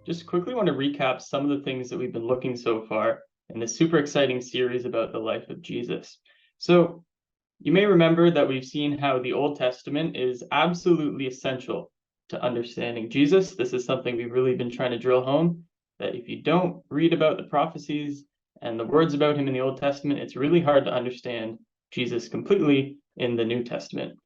just quickly want to recap some of the things that we've been looking so far in this super exciting series about the life of Jesus. So you may remember that we've seen how the Old Testament is absolutely essential to understanding Jesus. This is something we've really been trying to drill home, that if you don't read about the prophecies and the words about him in the Old Testament, it's really hard to understand Jesus completely in the New Testament.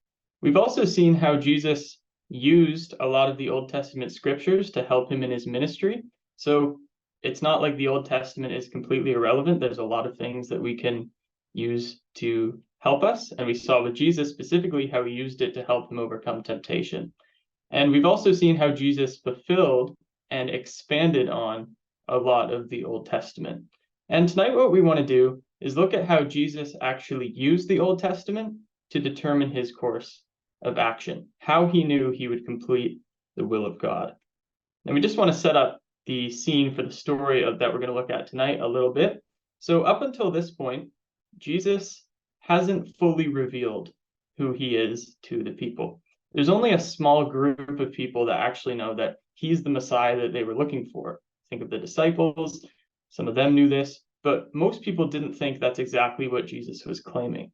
We've also seen how Jesus used a lot of the Old Testament scriptures to help him in his ministry. So it's not like the Old Testament is completely irrelevant. There's a lot of things that we can use to help us. And we saw with Jesus specifically how he used it to help him overcome temptation. And we've also seen how Jesus fulfilled and expanded on a lot of the Old Testament. And tonight what we want to do is look at how Jesus actually used the Old Testament to determine his course of action, how he knew he would complete the will of God. And we just want to set up the scene for the story that we're going to look at tonight a little bit. So up until this point, Jesus hasn't fully revealed who he is to the people. There's only a small group of people that actually know that he's the Messiah that they were looking for. Think of the disciples. Some of them knew this, but most people didn't think that's exactly what Jesus was claiming.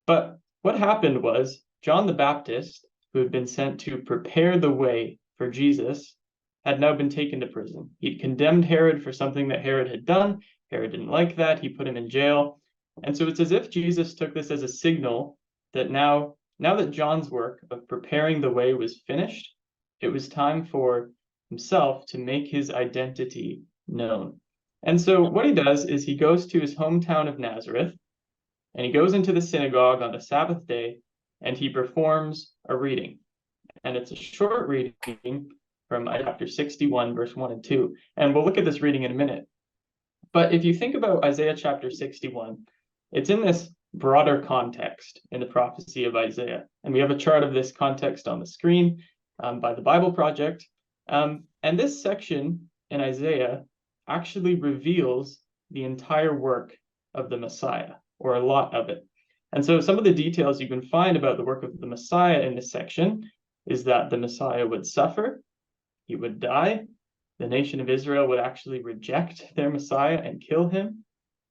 But what happened was John the Baptist, who had been sent to prepare the way for Jesus, had now been taken to prison. He'd condemned Herod for something that Herod had done. Herod didn't like that. He put him in jail. And so it's as if Jesus took this as a signal that now that John's work of preparing the way was finished, it was time for himself to make his identity known. And so what he does is he goes to his hometown of Nazareth, and he goes into the synagogue on the Sabbath day, and he performs a reading. And it's a short reading from chapter 61, verse 1 and 2. And we'll look at this reading in a minute. But if you think about Isaiah chapter 61, it's in this broader context in the prophecy of Isaiah. And we have a chart of this context on the screen by the Bible Project. And this section in Isaiah actually reveals the entire work of the Messiah, or a lot of it. And so some of the details you can find about the work of the Messiah in this section is that the Messiah would suffer, he would die, the nation of Israel would actually reject their Messiah and kill him,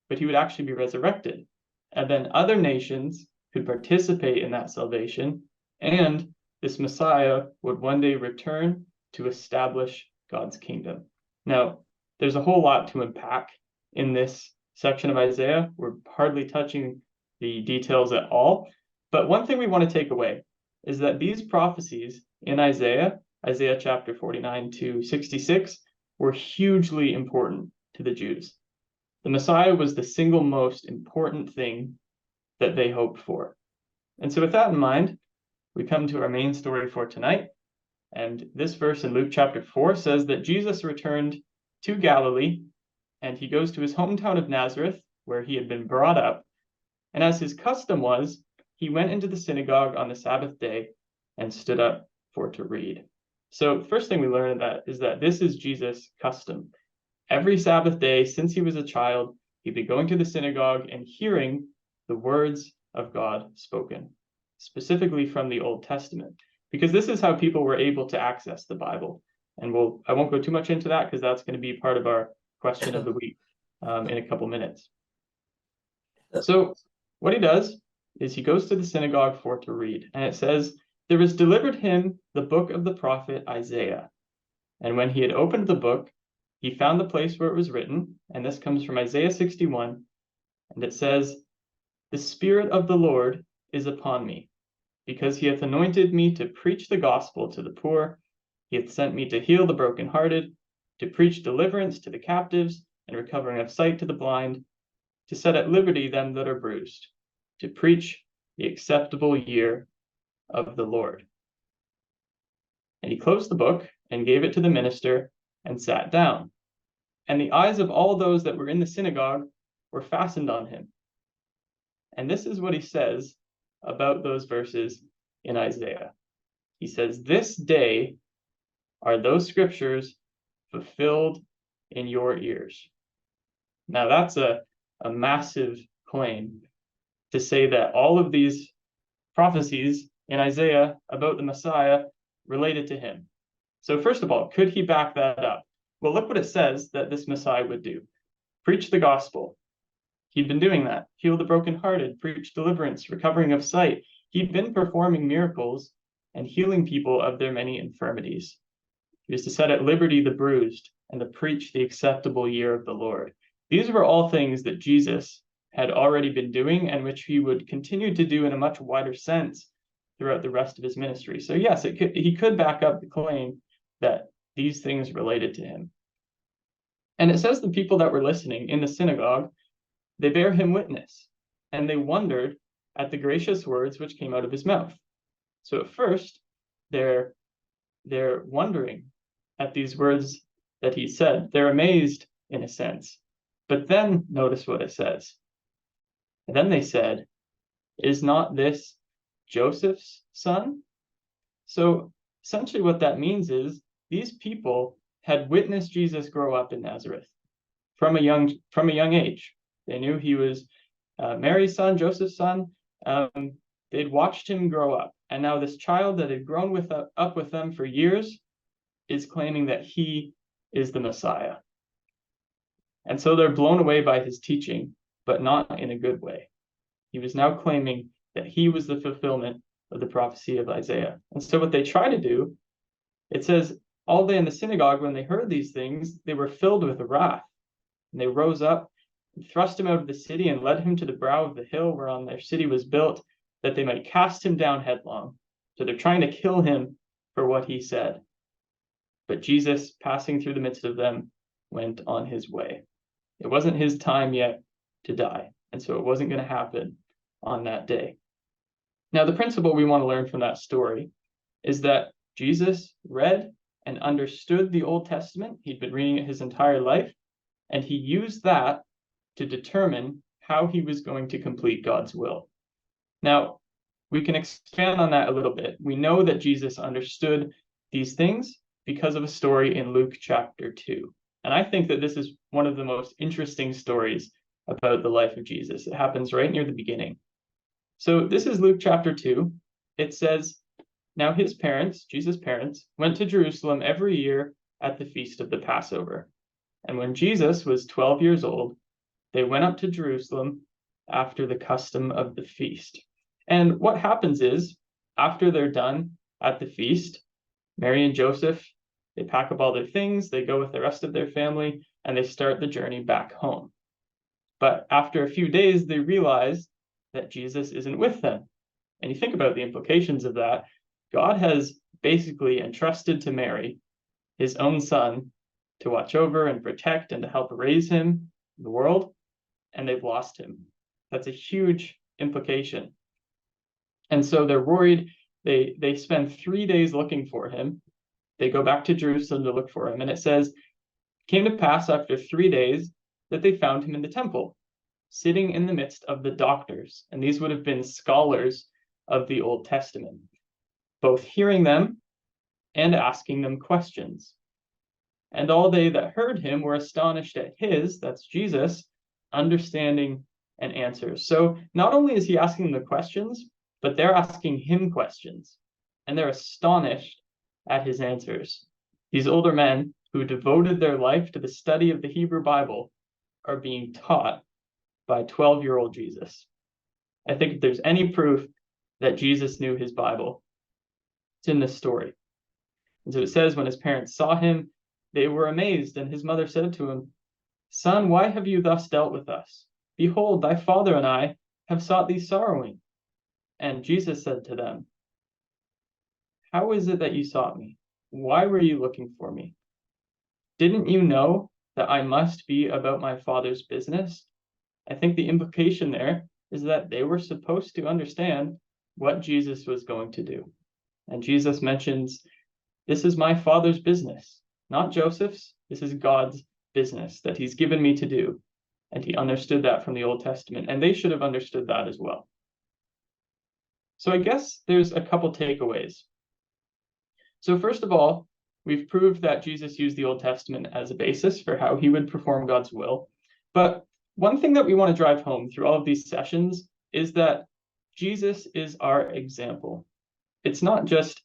but he would actually be resurrected. And then other nations could participate in that salvation, and this Messiah would one day return to establish God's kingdom. Now, there's a whole lot to unpack in this section of Isaiah. We're hardly touching the details at all. But one thing we want to take away is that these prophecies in Isaiah chapter 49 to 66, were hugely important to the Jews. The Messiah was the single most important thing that they hoped for. And so with that in mind, we come to our main story for tonight. And this verse in Luke chapter 4 says that Jesus returned to Galilee, and he goes to his hometown of Nazareth, where he had been brought up. And as his custom was, he went into the synagogue on the Sabbath day and stood up for to read. So the first thing we learn is that this is Jesus' custom. Every Sabbath day since he was a child, he'd be going to the synagogue and hearing the words of God spoken, specifically from the Old Testament, because this is how people were able to access the Bible. And I won't go too much into that because that's going to be part of our question of the week in a couple minutes. So what he does is he goes to the synagogue for to read, and it says, "There was delivered him the book of the prophet Isaiah. And when he had opened the book, he found the place where it was written," and this comes from Isaiah 61, and it says, "The Spirit of the Lord is upon me, because he hath anointed me to preach the gospel to the poor. He hath sent me to heal the brokenhearted, to preach deliverance to the captives, and recovering of sight to the blind, to set at liberty them that are bruised, to preach the acceptable year of the Lord." And he closed the book and gave it to the minister and sat down. And the eyes of all those that were in the synagogue were fastened on him. And this is what he says about those verses in Isaiah. He says, "This day are those scriptures fulfilled in your ears." Now that's a massive claim to say that all of these prophecies in Isaiah about the Messiah related to him. So first of all, could he back that up? Well, look what it says that this Messiah would do. Preach the gospel. He'd been doing that. Heal the brokenhearted, preach deliverance, recovering of sight. He'd been performing miracles and healing people of their many infirmities. He was to set at liberty the bruised and to preach the acceptable year of the Lord. These were all things that Jesus had already been doing and which he would continue to do in a much wider sense throughout the rest of his ministry. So yes, he could back up the claim that these things related to him. And it says the people that were listening in the synagogue, they bear him witness, and they wondered at the gracious words which came out of his mouth. So at first, they're wondering at these words that he said. They're amazed in a sense. But then notice what it says. And then they said, "Is not this Joseph's son?" So essentially what that means is these people had witnessed Jesus grow up in Nazareth from a young age. They knew he was Mary's son, Joseph's son. They'd watched him grow up. And now this child that had grown up with them for years is claiming that he is the Messiah. And so they're blown away by his teaching, but not in a good way. He was now claiming that he was the fulfillment of the prophecy of Isaiah. And so what they try to do, it says, all day in the synagogue, when they heard these things, they were filled with wrath. And they rose up and thrust him out of the city and led him to the brow of the hill whereon their city was built, that they might cast him down headlong. So they're trying to kill him for what he said. But Jesus, passing through the midst of them, went on his way. It wasn't his time yet to die, and so it wasn't going to happen on that day. Now, the principle we want to learn from that story is that Jesus read and understood the Old Testament. He'd been reading it his entire life, and he used that to determine how he was going to complete God's will. Now, we can expand on that a little bit. We know that Jesus understood these things because of a story in Luke chapter 2. And I think that this is one of the most interesting stories about the life of Jesus. It happens right near the beginning. So this is Luke chapter 2. It says, "Now his parents, Jesus' parents, went to Jerusalem every year at the feast of the Passover. And when Jesus was 12 years old, they went up to Jerusalem after the custom of the feast." And what happens is, after they're done at the feast, Mary and Joseph, they pack up all their things, they go with the rest of their family, and they start the journey back home. But after a few days, they realize that Jesus isn't with them. And you think about the implications of that. God has basically entrusted to Mary his own son to watch over and protect and to help raise him in the world, and they've lost him. That's a huge implication. And so they're worried. They spend 3 days looking for him. They go back to Jerusalem to look for him. And it says, "It came to pass after 3 days that they found him in the temple, sitting in the midst of the doctors." And these would have been scholars of the Old Testament, both hearing them and asking them questions. And all they that heard him were astonished at his, that's Jesus, understanding and answers. So not only is he asking the questions, but they're asking him questions, and they're astonished at his answers. These older men who devoted their life to the study of the Hebrew Bible are being taught by 12-year-old Jesus. I think if there's any proof that Jesus knew his Bible, it's in this story. And so it says, when his parents saw him, they were amazed, and his mother said to him, "Son, why have you thus dealt with us? Behold, thy father and I have sought thee sorrowing." And Jesus said to them, "How is it that you sought me? Why were you looking for me? Didn't you know that I must be about my Father's business?" I think the implication there is that they were supposed to understand what Jesus was going to do. And Jesus mentions, "This is my Father's business, not Joseph's. This is God's business that he's given me to do." And he understood that from the Old Testament, and they should have understood that as well. So I guess there's a couple takeaways. So first of all, we've proved that Jesus used the Old Testament as a basis for how he would perform God's will. But one thing that we want to drive home through all of these sessions is that Jesus is our example. It's not just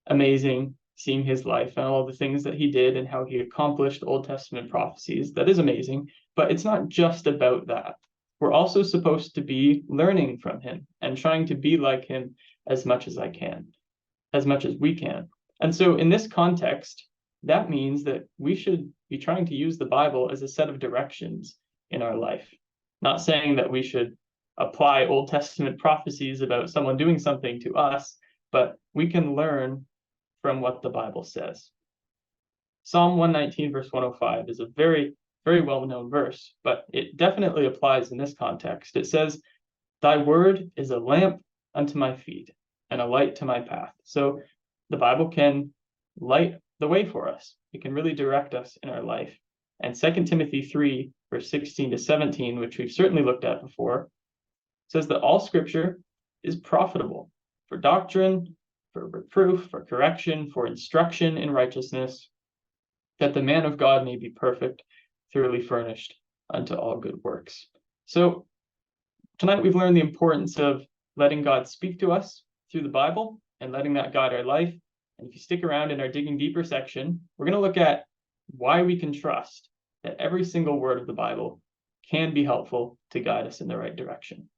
amazing seeing his life and all the things that he did and how he accomplished Old Testament prophecies. That is amazing, but it's not just about that. We're also supposed to be learning from him and trying to be like him as much as we can. And so in this context, that means that we should be trying to use the Bible as a set of directions in our life. Not saying that we should apply Old Testament prophecies about someone doing something to us, but we can learn from what the Bible says. Psalm 119, verse 105 is a very, very well-known verse, but it definitely applies in this context. It says, "Thy word is a lamp unto my feet and a light to my path." So the Bible can light the way for us. It can really direct us in our life. And 2 Timothy 3, verse 16 to 17, which we've certainly looked at before, says that all scripture is profitable for doctrine, for reproof, for correction, for instruction in righteousness, that the man of God may be perfect, thoroughly furnished unto all good works. So tonight we've learned the importance of letting God speak to us through the Bible and letting that guide our life. And if you stick around in our Digging Deeper section, we're going to look at why we can trust that every single word of the Bible can be helpful to guide us in the right direction.